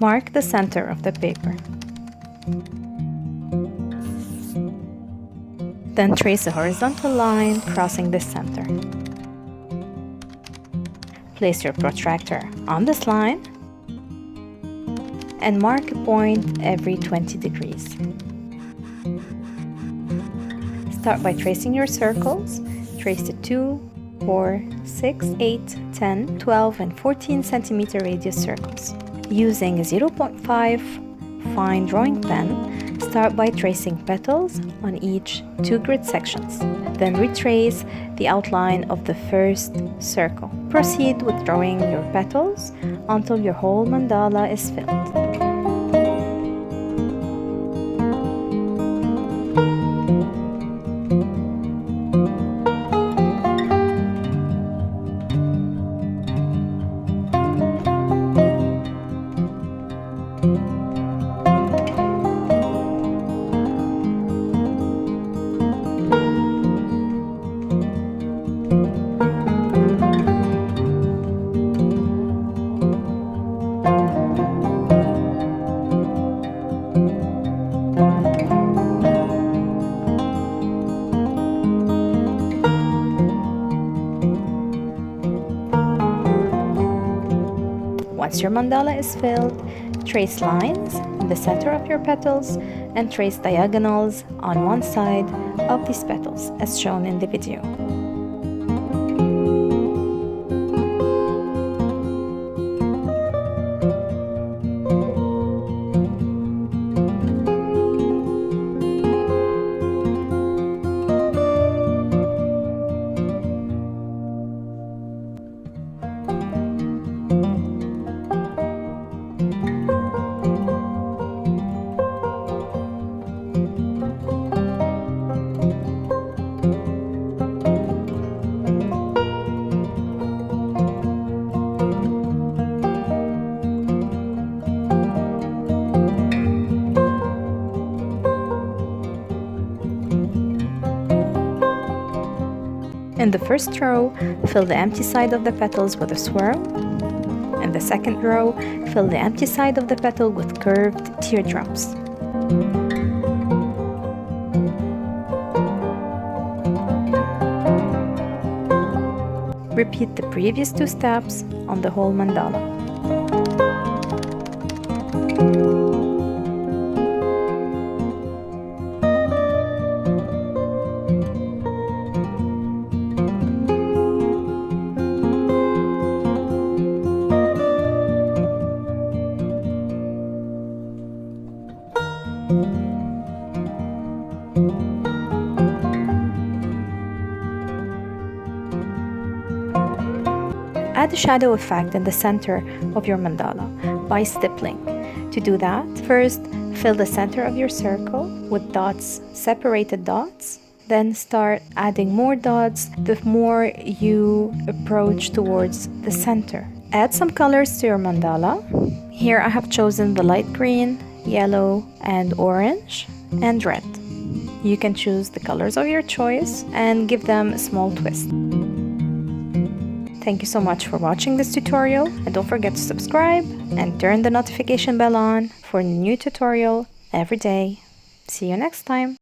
Mark the center of the paper. Then trace a horizontal line crossing the center. Place your protractor on this line and mark a point every 20 degrees. Start by tracing your circles. Trace the 2, 4, 6, 8, 10, 12, and 14 centimeter radius circles. Using a 0.5 fine drawing pen, start by tracing petals on each 2 grid sections. Then retrace the outline of the first circle. Proceed with drawing your petals until your whole mandala is filled. Once your mandala is filled, trace lines in the center of your petals and trace diagonals on one side of these petals as shown in the video. In the first row, fill the empty side of the petals with a swirl. In the second row, fill the empty side of the petal with curved teardrops. Repeat the previous 2 steps on the whole mandala. Add a shadow effect in the center of your mandala by stippling. To do that, first fill the center of your circle with dots, separated dots. Then start adding more dots the more you approach towards the center. Add some colors to your mandala. Here I have chosen the light green, yellow, and orange, and red. You can choose the colors of your choice and give them a small twist. Thank you so much for watching this tutorial, and don't forget to subscribe and turn the notification bell on for a new tutorial every day. See you next time!